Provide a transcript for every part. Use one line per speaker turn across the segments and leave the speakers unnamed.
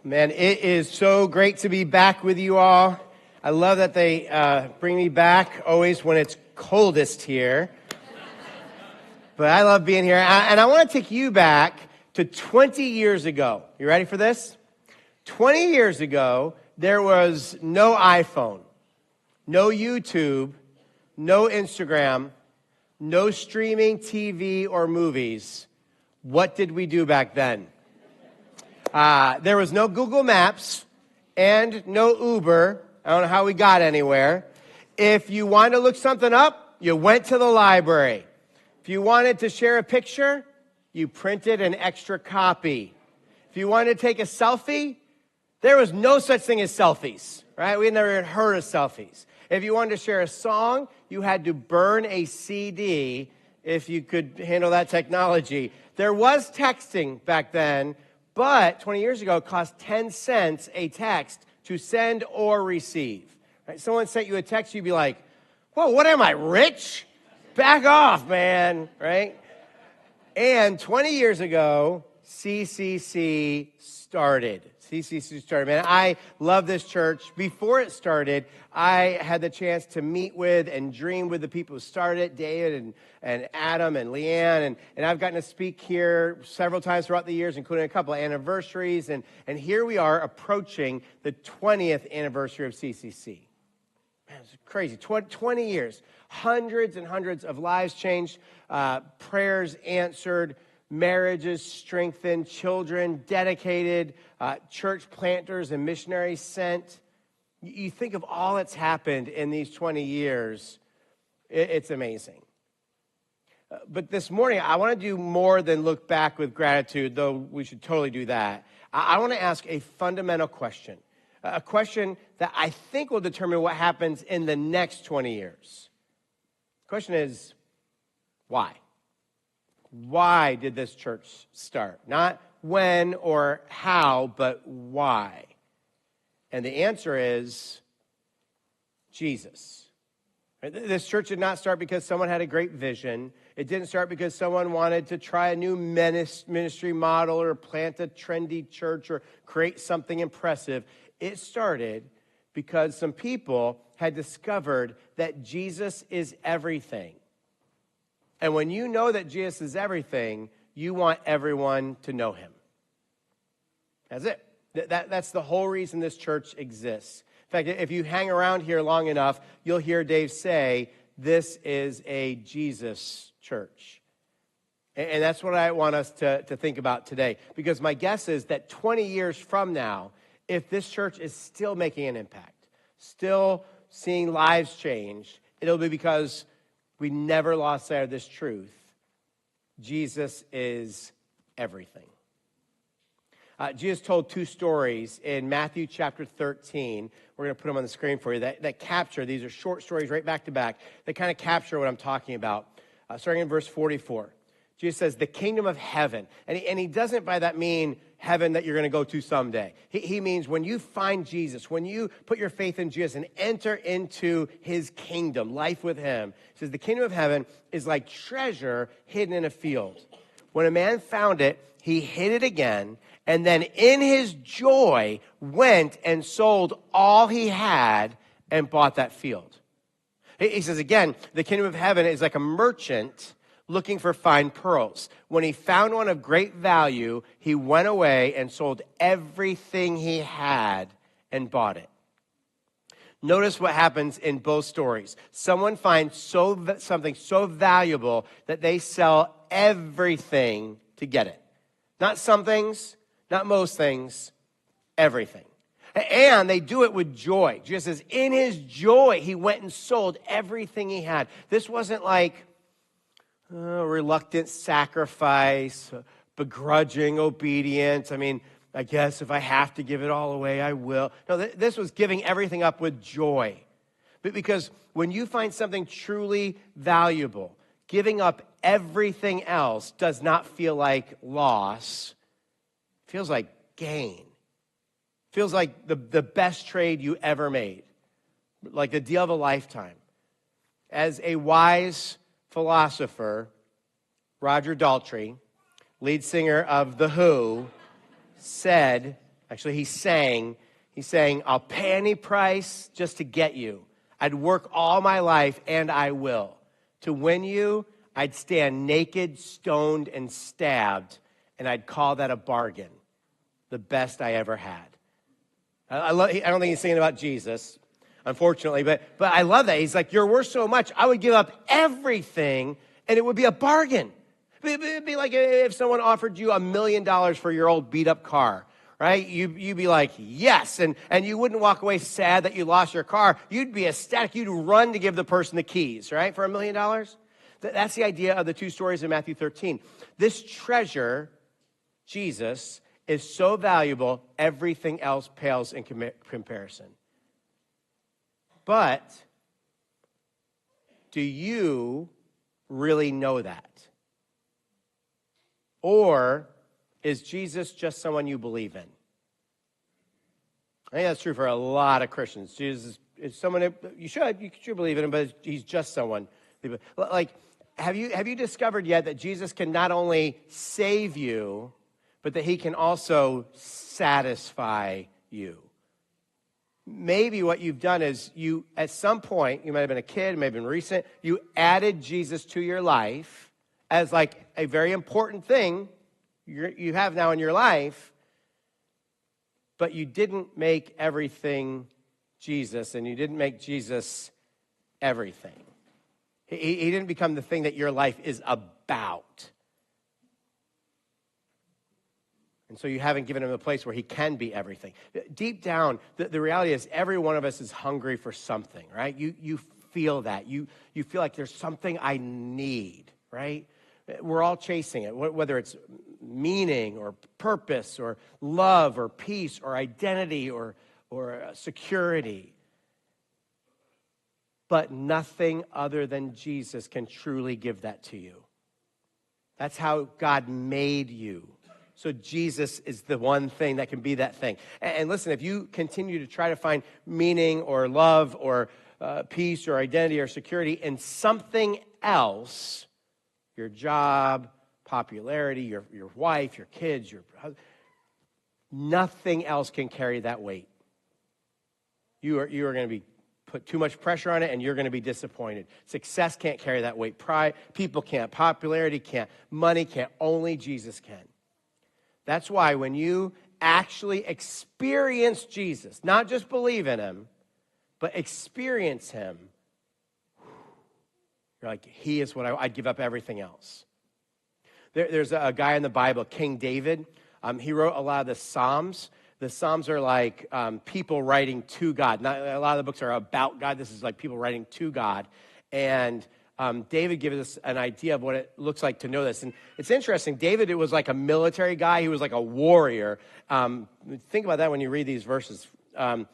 Man, it is so great to be back with you all. I love that they bring me back always when it's coldest here. But I love being here. And I want to take you back to 20 years ago. You ready for this? 20 years ago, there was no iPhone, no YouTube, no Instagram, no streaming TV or movies. What did we do back then? There was no Google Maps and no Uber. I don't know how we got anywhere. If you wanted to look something up, you went to the library. If you wanted to share a picture, you printed an extra copy. If you wanted to take a selfie, there was no such thing as selfies, right? We had never heard of selfies. If you wanted to share a song, you had to burn a CD if you could handle that technology. There was texting back then, but 20 years ago, it cost 10 cents a text to send or receive. Right? Someone sent you a text, you'd be like, whoa, what am I, rich? Back off, man, right? And 20 years ago, CCC started. CCC started. Man, I love this church. Before it started, I had the chance to meet with and dream with the people who started it, David and Adam and Leanne. And I've gotten to speak here several times throughout the years, including a couple of anniversaries. And here we are approaching the 20th anniversary of CCC. Man, it's crazy. 20 years. Hundreds and hundreds of lives changed, prayers answered, marriages strengthened, children dedicated, church planters and missionaries sent. You think of all that's happened in these 20 years, it's amazing. But this morning, I want to do more than look back with gratitude, though we should totally do that. I want to ask a fundamental question, a question that I think will determine what happens in the next 20 years. The question is, why? Why did this church start? Not when or how, but why? And the answer is Jesus. This church did not start because someone had a great vision. It didn't start because someone wanted to try a new ministry model or plant a trendy church or create something impressive. It started because some people had discovered that Jesus is everything. And when you know that Jesus is everything, you want everyone to know him. That's it. That's the whole reason this church exists. In fact, if you hang around here long enough, you'll hear Dave say, this is a Jesus church. And that's what I want us to think about today. Because my guess is that 20 years from now, if this church is still making an impact, still seeing lives changed, it'll be because we never lost sight of this truth. Jesus is everything. Jesus told two stories in Matthew chapter 13. We're going to put them on the screen for you that capture, these are short stories right back to back, that kind of capture what I'm talking about. Starting in verse 44. Jesus says, the kingdom of heaven. And he doesn't by that mean heaven that you're going to go to someday. He means when you find Jesus, when you put your faith in Jesus and enter into his kingdom, life with him. He says, the kingdom of heaven is like treasure hidden in a field. When a man found it, he hid it again, and then in his joy went and sold all he had and bought that field. He says again, the kingdom of heaven is like a merchant looking for fine pearls. When he found one of great value, he went away and sold everything he had and bought it. Notice what happens in both stories. Someone finds something so valuable that they sell everything to get it. Not some things, not most things, everything. And they do it with joy. Jesus says, in his joy, he went and sold everything he had. This wasn't like reluctant sacrifice, begrudging obedience. I mean, I guess if I have to give it all away, I will. No, this was giving everything up with joy. But because when you find something truly valuable, giving up everything else does not feel like loss. It feels like gain. It feels like the best trade you ever made, like the deal of a lifetime. As a wise philosopher, Roger Daltrey, lead singer of The Who, said, Actually, he's saying, I'll pay any price just to get you. I'd work all my life, and I will. To win you, I'd stand naked, stoned, and stabbed, and I'd call that a bargain, the best I ever had. I don't think he's saying about Jesus, unfortunately, but I love that. He's like, you're worth so much, I would give up everything, and it would be a bargain. It'd be like if someone offered you $1 million for your old beat-up car, right? You'd be like, yes, and you wouldn't walk away sad that you lost your car. You'd be ecstatic. You'd run to give the person the keys, right, for $1 million? That's the idea of the two stories in Matthew 13. This treasure, Jesus, is so valuable, everything else pales in comparison. But do you really know that? Or is Jesus just someone you believe in? I think that's true for a lot of Christians. Jesus is someone that you should believe in him, but he's just someone. Like, have you discovered yet that Jesus can not only save you, but that he can also satisfy you? Maybe what you've done is you, at some point, you might have been a kid, it may have been recent, you added Jesus to your life as like a very important thing you have now in your life, but you didn't make everything Jesus, and you didn't make Jesus everything. He didn't become the thing that your life is about. And so you haven't given him a place where he can be everything. Deep down, the reality is every one of us is hungry for something, right? You feel that. You feel like there's something I need, right? We're all chasing it, whether it's meaning or purpose or love or peace or identity or security. But nothing other than Jesus can truly give that to you. That's how God made you. So Jesus is the one thing that can be that thing. And listen, if you continue to try to find meaning or love or peace or identity or security in something else, your job, popularity, your wife, your kids, your husband, nothing else can carry that weight. You are going to be put too much pressure on it, and you're going to be disappointed. Success can't carry that weight. Pride, people can't. Popularity can't. Money can't. Only Jesus can. That's why when you actually experience Jesus, not just believe in him, but experience him, you're like, he is what I'd give up everything else. There's a guy in the Bible, King David. He wrote a lot of the Psalms. The Psalms are like people writing to God. Not, a lot of the books are about God. This is like people writing to God. And David gives us an idea of what it looks like to know this. And it's interesting. David, it was like a military guy. He was like a warrior. Think about that when you read these verses. And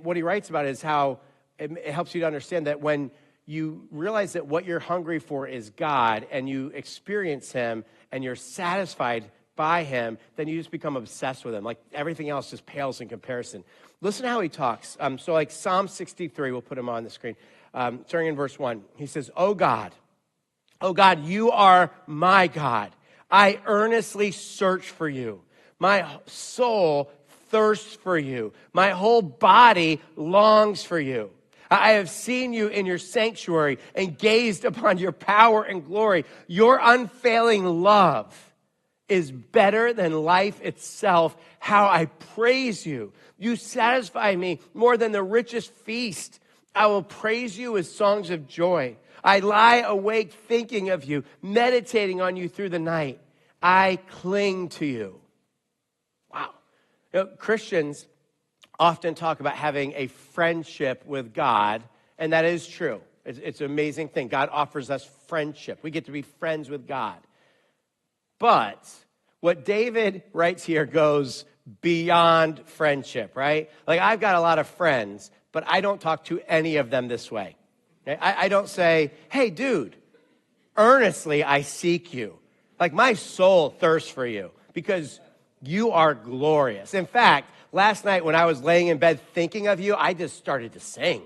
what he writes about is how it helps you to understand that when you realize that what you're hungry for is God and you experience him and you're satisfied by him, then you just become obsessed with him. Like everything else just pales in comparison. Listen to how he talks. So like Psalm 63, we'll put him on the screen. Starting in verse 1, he says, oh God, you are my God. I earnestly search for you. My soul thirsts for you. My whole body longs for you. I have seen you in your sanctuary and gazed upon your power and glory. Your unfailing love is better than life itself. How I praise you. You satisfy me more than the richest feast. I will praise you with songs of joy. I lie awake thinking of you, meditating on you through the night. I cling to you. Wow. Christians often talk about having a friendship with God, and that is true. It's an amazing thing. God offers us friendship. We get to be friends with God. But what David writes here goes beyond friendship, right? Like, I've got a lot of friends, but I don't talk to any of them this way. Okay? I don't say, hey, dude, earnestly I seek you. Like, my soul thirsts for you because you are glorious. In fact, last night when I was laying in bed thinking of you, I just started to sing,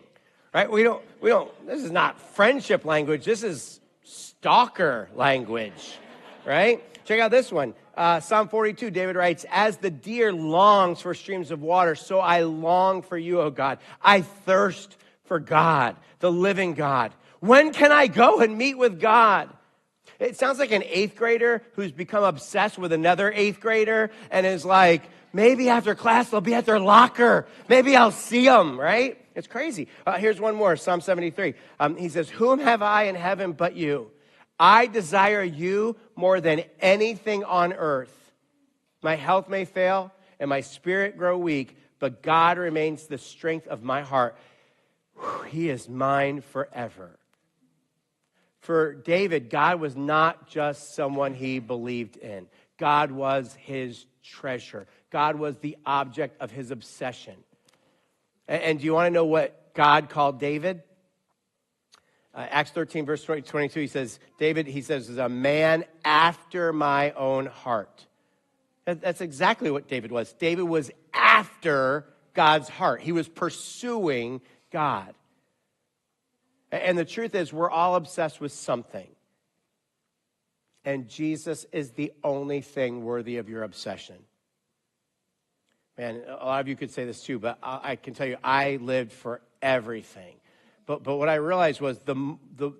right? We don't, this is not friendship language. This is stalker language, right? Check out this one. Psalm 42, David writes, as the deer longs for streams of water, so I long for you, O God. I thirst for God, the living God. When can I go and meet with God? It sounds like an 8th grader who's become obsessed with another 8th grader and is like, maybe after class they'll be at their locker. Maybe I'll see them, right? It's crazy. Here's one more, Psalm 73. He says, whom have I in heaven but you? I desire you more than anything on earth. My health may fail and my spirit grow weak, but God remains the strength of my heart. He is mine forever. For David, God was not just someone he believed in. God was his treasure. God was the object of his obsession. And do you want to know what God called David? Acts 13, verse 22, he says, David, he says, is a man after my own heart. That's exactly what David was. David was after God's heart. He was pursuing God. And the truth is, we're all obsessed with something. And Jesus is the only thing worthy of your obsession. Man, a lot of you could say this too, but I can tell you, I lived for everything. But what I realized was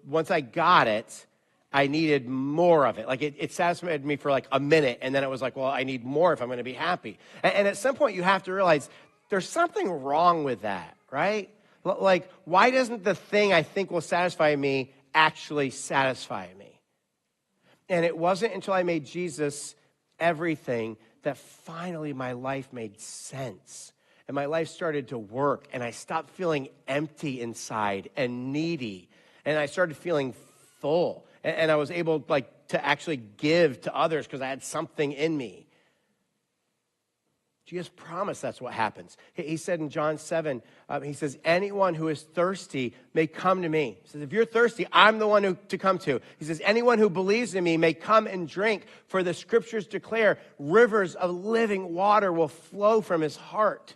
once I got it, I needed more of it. Like it satisfied me for like a minute, and then it was like, well, I need more if I'm going to be happy. And at some point, you have to realize there's something wrong with that, right? Like, why doesn't the thing I think will satisfy me actually satisfy me? And it wasn't until I made Jesus everything that finally my life made sense. And my life started to work, and I stopped feeling empty inside and needy. And I started feeling full. And I was able to actually give to others because I had something in me. Jesus promised that's what happens. He said in John 7, he says, anyone who is thirsty may come to me. He says, if you're thirsty, I'm the one to come to. He says, anyone who believes in me may come and drink, for the scriptures declare rivers of living water will flow from his heart.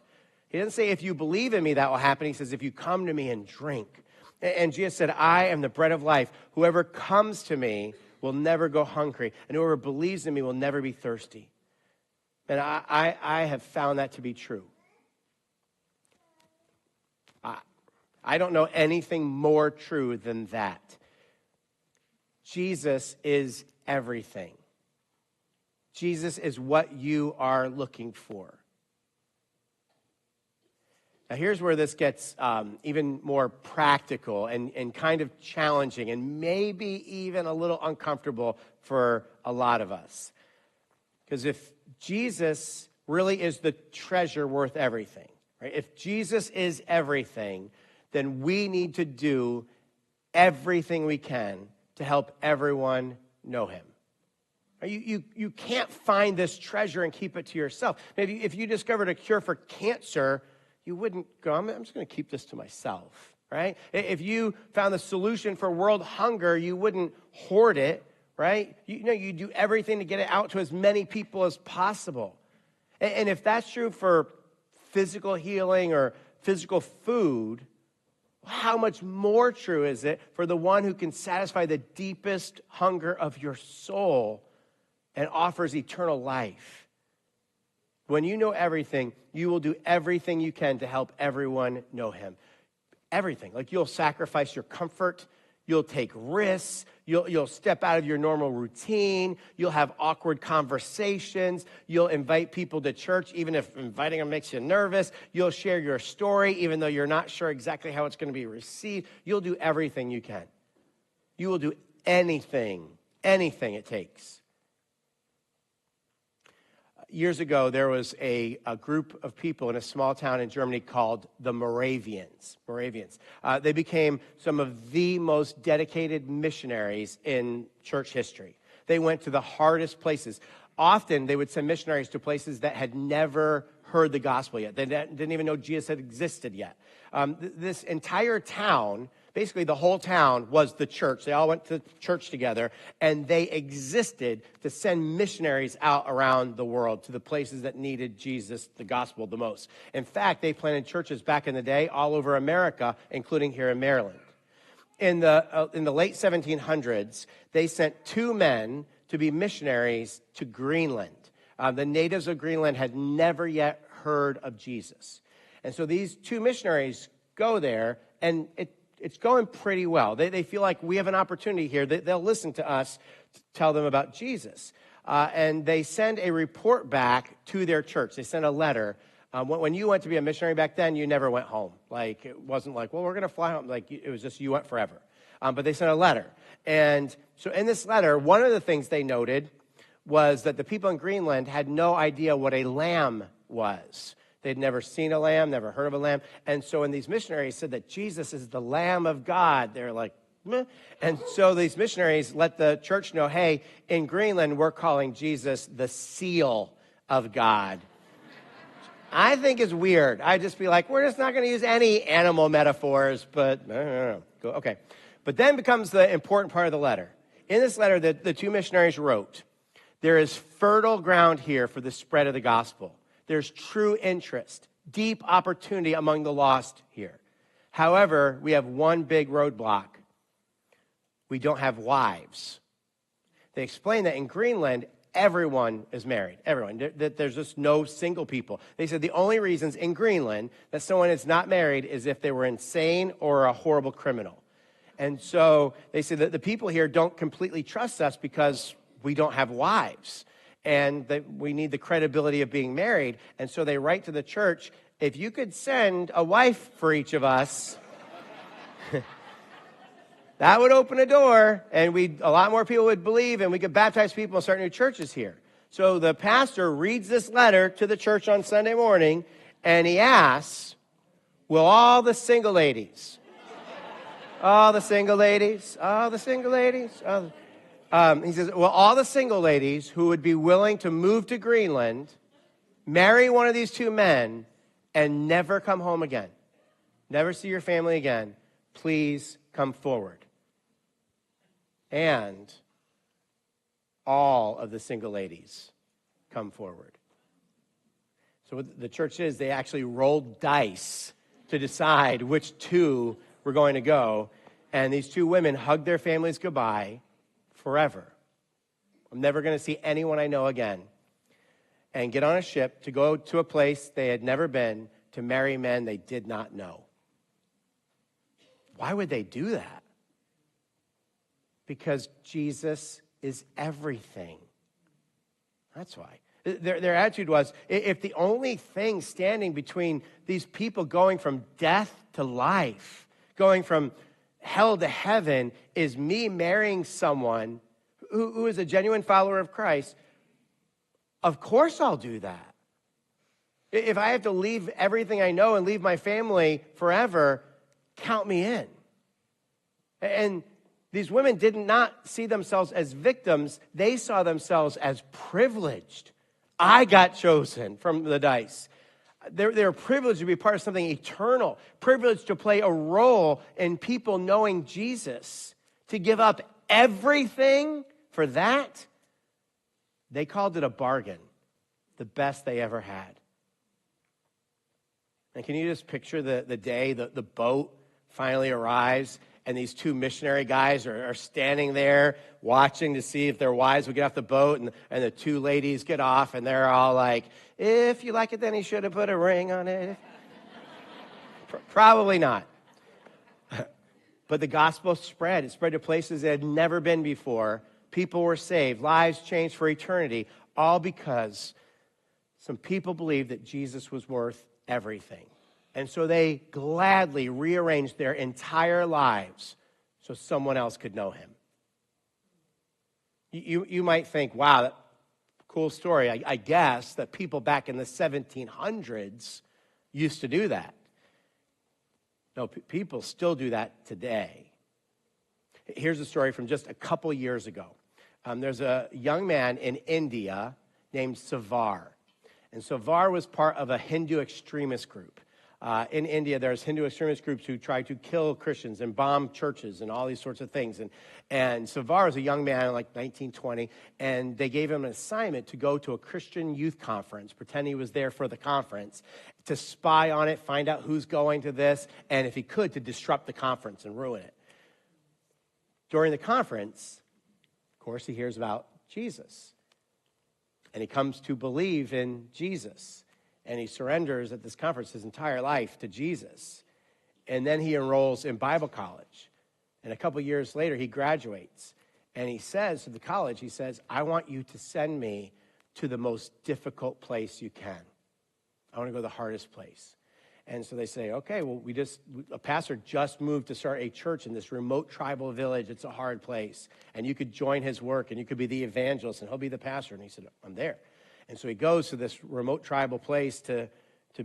He doesn't say, if you believe in me, that will happen. He says, if you come to me and drink. And Jesus said, I am the bread of life. Whoever comes to me will never go hungry, and whoever believes in me will never be thirsty. And I have found that to be true. I don't know anything more true than that. Jesus is everything. Jesus is what you are looking for. Now, here's where this gets even more practical and kind of challenging and maybe even a little uncomfortable for a lot of us. Because if Jesus really is the treasure worth everything, right? If Jesus is everything, then we need to do everything we can to help everyone know him. You can't find this treasure and keep it to yourself. Maybe if you discovered a cure for cancer, you wouldn't go, I'm just going to keep this to myself, right? If you found the solution for world hunger, you wouldn't hoard it, right? You do everything to get it out to as many people as possible. And if that's true for physical healing or physical food, how much more true is it for the one who can satisfy the deepest hunger of your soul and offers eternal life? When you know everything, you will do everything you can to help everyone know him. Everything. Like you'll sacrifice your comfort. You'll take risks. You'll step out of your normal routine. You'll have awkward conversations. You'll invite people to church, even if inviting them makes you nervous. You'll share your story, even though you're not sure exactly how it's going to be received. You'll do everything you can. You will do anything it takes. Years ago, there was a group of people in a small town in Germany called the Moravians. They became some of the most dedicated missionaries in church history. They went to the hardest places. Often, they would send missionaries to places that had never heard the gospel yet. They didn't even know Jesus had existed yet. This entire town, basically the whole town, was the church. They all went to church together, and they existed to send missionaries out around the world to the places that needed Jesus, the gospel, the most. In fact, they planted churches back in the day all over America, including here in Maryland. In the late 1700s, they sent two men to be missionaries to Greenland. The natives of Greenland had never yet heard of Jesus. And so these two missionaries go there, and it's going pretty well. They feel like we have an opportunity here. They'll listen to us to tell them about Jesus. And they send a report back to their church. They send a letter. When you went to be a missionary back then, you never went home. Like, it wasn't like, well, we're going to fly home. Like, it was just you went forever. But they sent a letter. And so in this letter, one of the things they noted was that the people in Greenland had no idea what a lamb was. They'd never seen a lamb, never heard of a lamb. And so when these missionaries said that Jesus is the Lamb of God, they're like, meh. And so these missionaries let the church know, hey, in Greenland, we're calling Jesus the seal of God. I think it's weird. I'd just be like, we're just not going to use any animal metaphors, but no. Okay. But then becomes the important part of the letter. In this letter that the two missionaries wrote, there is fertile ground here for the spread of the gospel. There's true interest, deep opportunity among the lost here. However, we have one big roadblock. We don't have wives. They explain that in Greenland, everyone is married. Everyone. There's just no single people. They said the only reasons in Greenland that someone is not married is if they were insane or a horrible criminal. And so they said that the people here don't completely trust us because we don't have wives. And that we need the credibility of being married. And so they write to the church, if you could send a wife for each of us, that would open a door, and a lot more people would believe, and we could baptize people and start new churches here. So the pastor reads this letter to the church on Sunday morning, and he asks, will all the single ladies, he says, well, all the single ladies who would be willing to move to Greenland, marry one of these two men, and never come home again, never see your family again, please come forward. And all of the single ladies come forward. So what the church is, they actually rolled dice to decide which two were going to go. And these two women hugged their families goodbye forever. I'm never going to see anyone I know again. And get on a ship to go to a place they had never been to marry men they did not know. Why would they do that? Because Jesus is everything. That's why. Their attitude was, if the only thing standing between these people going from death to life, going from hell to heaven, is me marrying someone who is a genuine follower of Christ, of course I'll do that. If I have to leave everything I know and leave my family forever, count me in. And these women did not see themselves as victims. They saw themselves as privileged. I got chosen from the dice. They're privileged to be part of something eternal, privileged to play a role in people knowing Jesus, to give up everything for that. They called it a bargain, the best they ever had. And can you just picture the day the boat finally arrives, and these two missionary guys are standing there watching to see if their wives would get off the boat, and the two ladies get off, and they're all like, if you like it, then he should have put a ring on it. Probably not. But the gospel spread. It spread to places it had never been before. People were saved. Lives changed for eternity, all because some people believed that Jesus was worth everything. And so they gladly rearranged their entire lives so someone else could know him. You might think, wow, that cool story. I guess that people back in the 1700s used to do that. No, people still do that today. Here's a story from just a couple years ago. There's a young man in India named Savar. And Savar was part of a Hindu extremist group. In India, there's Hindu extremist groups who try to kill Christians and bomb churches and all these sorts of things. And Savar is a young man, like 1920, and they gave him an assignment to go to a Christian youth conference, pretend he was there for the conference, to spy on it, find out who's going to this, and if he could, to disrupt the conference and ruin it. During the conference, of course, he hears about Jesus. And he comes to believe in Jesus. And he surrenders at this conference his entire life to Jesus. And then he enrolls in Bible college. And a couple years later, he graduates. And he says to the college, he says, I want you to send me to the most difficult place you can. I want to go to the hardest place. And so they say, okay, well, a pastor just moved to start a church in this remote tribal village. It's a hard place. And you could join his work, and you could be the evangelist, and he'll be the pastor. And he said, I'm there. And so he goes to this remote tribal place to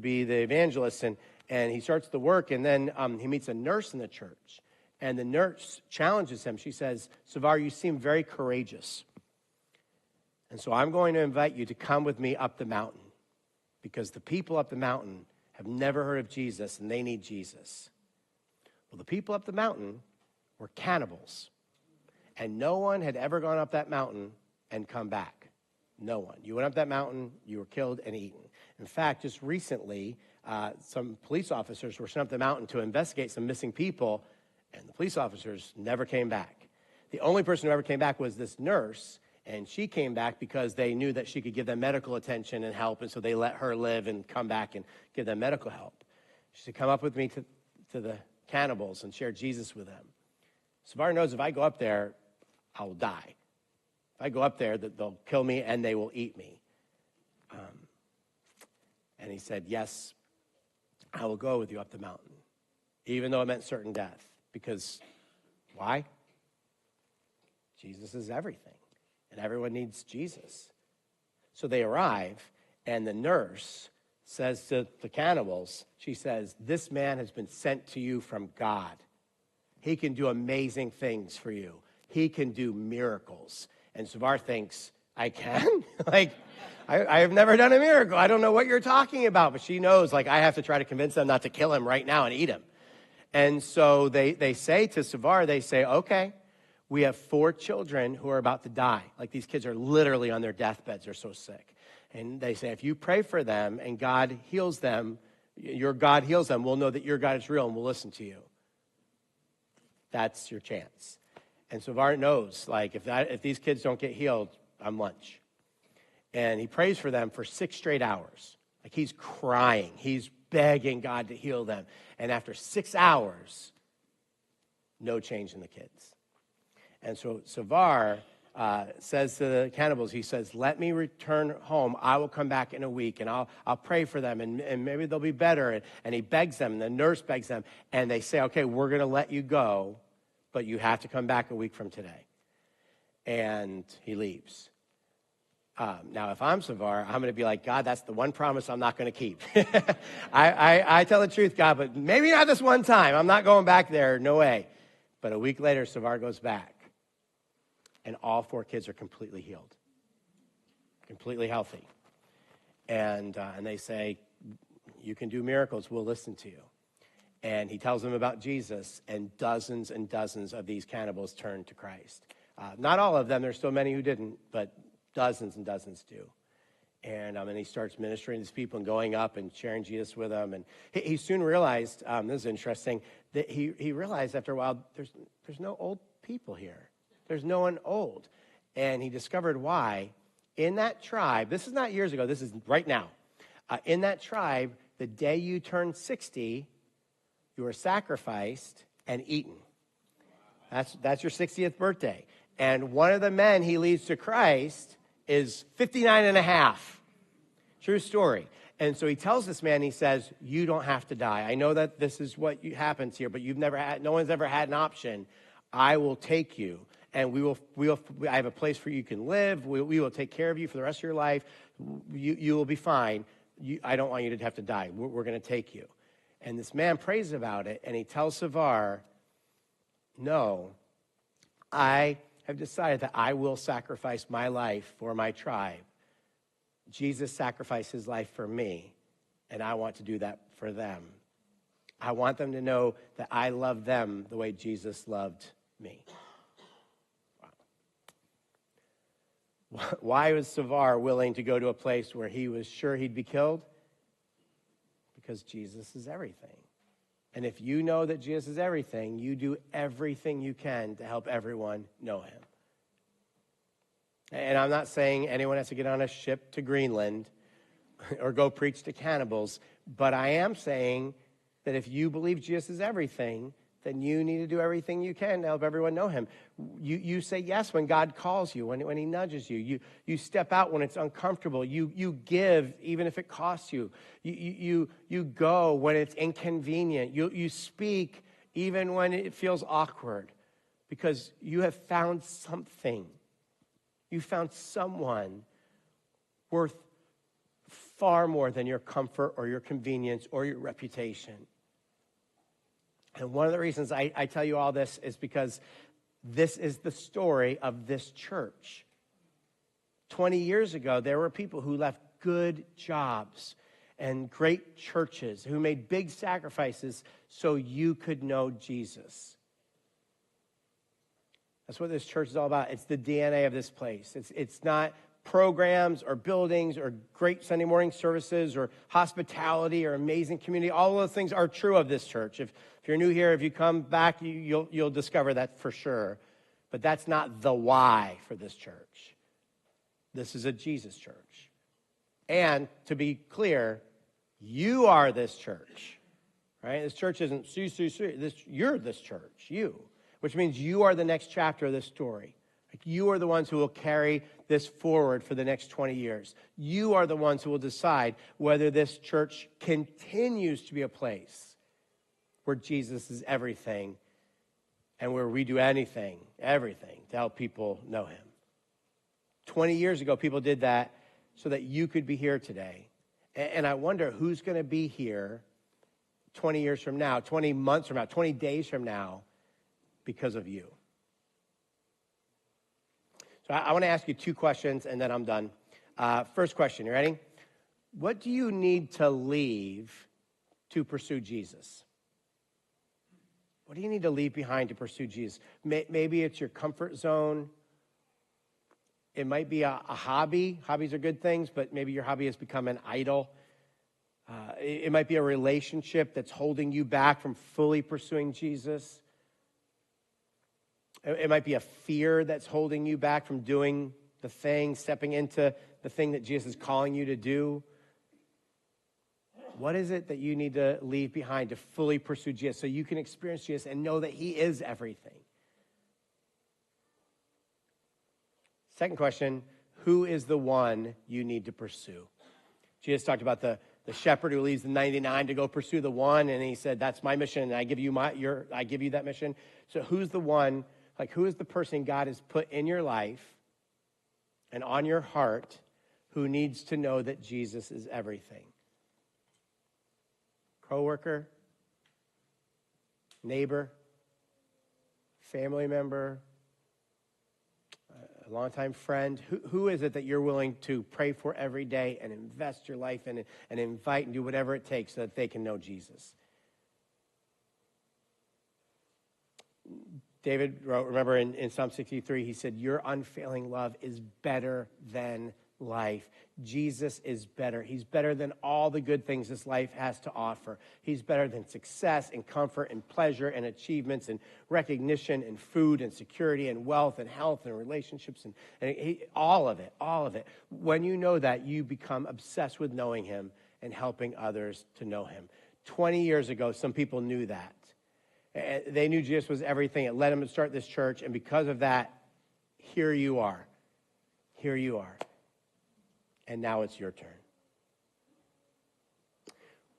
be the evangelist, and he starts the work, and then he meets a nurse in the church. And the nurse challenges him. She says, Savar, you seem very courageous. And so I'm going to invite you to come with me up the mountain, because the people up the mountain have never heard of Jesus, and they need Jesus. Well, the people up the mountain were cannibals, and no one had ever gone up that mountain and come back. No one. You went up that mountain, you were killed and eaten. In fact, just recently, some police officers were sent up the mountain to investigate some missing people, and the police officers never came back. The only person who ever came back was this nurse, and she came back because they knew that she could give them medical attention and help, and so they let her live and come back and give them medical help. She said, come up with me to the cannibals and share Jesus with them. Savar knows if I go up there, I will die. If I go up there, they'll kill me and they will eat me. And he said, yes, I will go with you up the mountain, even though it meant certain death. Because why? Jesus is everything. And everyone needs Jesus. So they arrive, and the nurse says to the cannibals, she says, this man has been sent to you from God. He can do amazing things for you. He can do miracles. And Savar thinks, I can? I have never done a miracle. I don't know what you're talking about. But she knows, I have to try to convince them not to kill him right now and eat him. And so they say to Savar, they say, okay, we have 4 children who are about to die. These kids are literally on their deathbeds. They're so sick. And they say, if you pray for them and God heals them, your God heals them, we'll know that your God is real and we'll listen to you. That's your chance. And Savar knows, if these kids don't get healed, I'm lunch. And he prays for them for 6 straight hours. He's crying. He's begging God to heal them. And after 6 hours, no change in the kids. And so Savar says to the cannibals, he says, let me return home. I will come back in a week, and I'll pray for them, and maybe they'll be better. And he begs them, and the nurse begs them. And they say, okay, we're going to let you go, but you have to come back a week from today. And he leaves. Now, if I'm Savar, I'm going to be like, God, that's the one promise I'm not going to keep. I tell the truth, God, but maybe not this one time. I'm not going back there. No way. But a week later, Savar goes back. And all 4 kids are completely healed, completely healthy. And they say, you can do miracles, we'll listen to you. And he tells them about Jesus, and dozens of these cannibals turn to Christ. Not all of them, there's still many who didn't, but dozens and dozens do. And he starts ministering to these people and going up and sharing Jesus with them. And he soon realized, this is interesting, that he realized after a while, there's no old people here. There's no one old. And he discovered why. In that tribe, this is not years ago, this is right now. In that tribe, the day you turn 60, you are sacrificed and eaten. That's your 60th birthday. And one of the men he leads to Christ is 59 and a half. True story. And so he tells this man, he says, you don't have to die. I know that this is what happens here, but no one's ever had an option. I will take you. And I have a place where you can live. We will take care of you for the rest of your life. You will be fine. I don't want you to have to die. We're going to take you. And this man prays about it, and he tells Savar, no, I have decided that I will sacrifice my life for my tribe. Jesus sacrificed his life for me, and I want to do that for them. I want them to know that I love them the way Jesus loved me. Why was Savar willing to go to a place where he was sure he'd be killed? Because Jesus is everything. And if you know that Jesus is everything, you do everything you can to help everyone know him. And I'm not saying anyone has to get on a ship to Greenland or go preach to cannibals, but I am saying that if you believe Jesus is everything, then you need to do everything you can to help everyone know him. You say yes when God calls you, when he nudges you. You step out when it's uncomfortable. You give even if it costs you. You go when it's inconvenient. You speak even when it feels awkward, because you have found something. You found someone worth far more than your comfort or your convenience or your reputation. And one of the reasons I tell you all this is because this is the story of this church. 20 years ago, there were people who left good jobs and great churches, who made big sacrifices so you could know Jesus. That's what this church is all about. It's the DNA of this place. It's not programs or buildings or great Sunday morning services or hospitality or amazing community. All of those things are true of this church. If you're new here, if you come back, you'll discover that for sure. But that's not the why for this church. This is a Jesus church. And to be clear, you are this church, right? This church isn't you're this church, you, which means you are the next chapter of this story. Like, you are the ones who will carry this forward for the next 20 years. You are the ones who will decide whether this church continues to be a place where Jesus is everything and where we do everything to help people know him. 20 years ago, people did that so that you could be here today. And I wonder who's going to be here 20 years from now, 20 months from now, 20 days from now because of you. So I want to ask you two questions, and then I'm done. First question, you ready? What do you need to leave to pursue Jesus? What do you need to leave behind to pursue Jesus? Maybe it's your comfort zone. It might be a hobby. Hobbies are good things, but maybe your hobby has become an idol. It might be a relationship that's holding you back from fully pursuing Jesus. It might be a fear that's holding you back from doing the thing, stepping into the thing that Jesus is calling you to do. What is it that you need to leave behind to fully pursue Jesus so you can experience Jesus and know that he is everything? Second question, who is the one you need to pursue? Jesus talked about the shepherd who leaves the 99 to go pursue the one, and he said, that's my mission, and I give you that mission. So who's the one? Like, who is the person God has put in your life and on your heart who needs to know that Jesus is everything? Coworker, neighbor, family member, a longtime friend. Who is it that you're willing to pray for every day and invest your life in and invite and do whatever it takes so that they can know Jesus? David wrote, remember in Psalm 63, he said, your unfailing love is better than life. Jesus is better. He's better than all the good things this life has to offer. He's better than success and comfort and pleasure and achievements and recognition and food and security and wealth and health and relationships and all of it. When you know that, you become obsessed with knowing him and helping others to know him. 20 years ago, some people knew that. They knew Jesus was everything. It led them to start this church. And because of that, here you are. Here you are. And now it's your turn.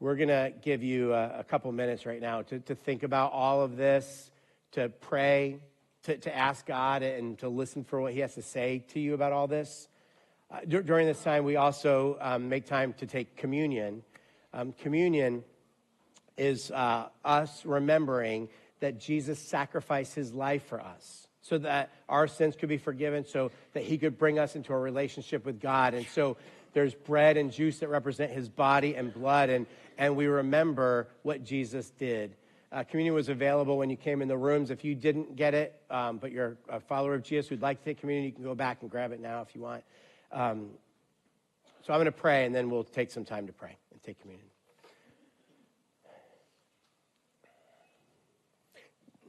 We're going to give you a couple minutes right now to think about all of this, to pray, to ask God and to listen for what he has to say to you about all this. During this time, we also make time to take communion. Communion is us remembering that Jesus sacrificed his life for us so that our sins could be forgiven, so that he could bring us into a relationship with God. And so there's bread and juice that represent his body and blood, and we remember what Jesus did. Communion was available when you came in the rooms. If you didn't get it, but you're a follower of Jesus who'd like to take communion, you can go back and grab it now if you want. So I'm going to pray, and then we'll take some time to pray and take communion.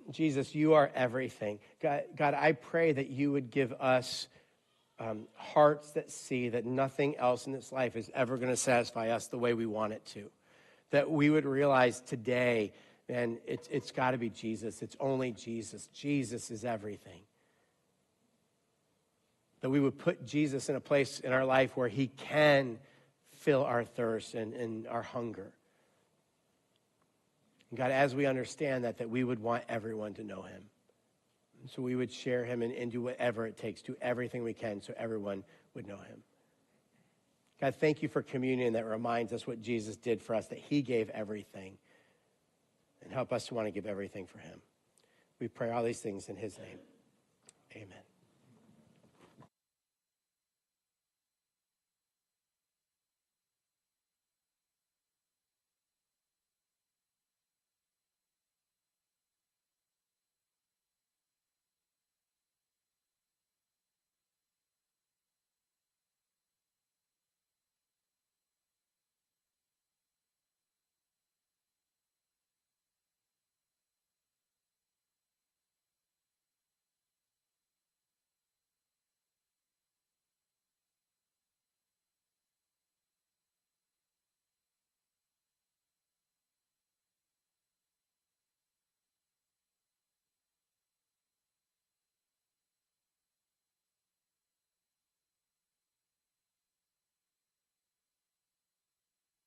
Jesus, you are everything. God, I pray that you would give us hearts that see that nothing else in this life is ever going to satisfy us the way we want it to. That we would realize today, man, it's got to be Jesus. It's only Jesus. Jesus is everything. That we would put Jesus in a place in our life where he can fill our thirst and our hunger. And God, as we understand that we would want everyone to know him. And so we would share him and do whatever it takes, do everything we can so everyone would know him. God, thank you for communion that reminds us what Jesus did for us, that he gave everything. And help us to want to give everything for him. We pray all these things in his name. Amen.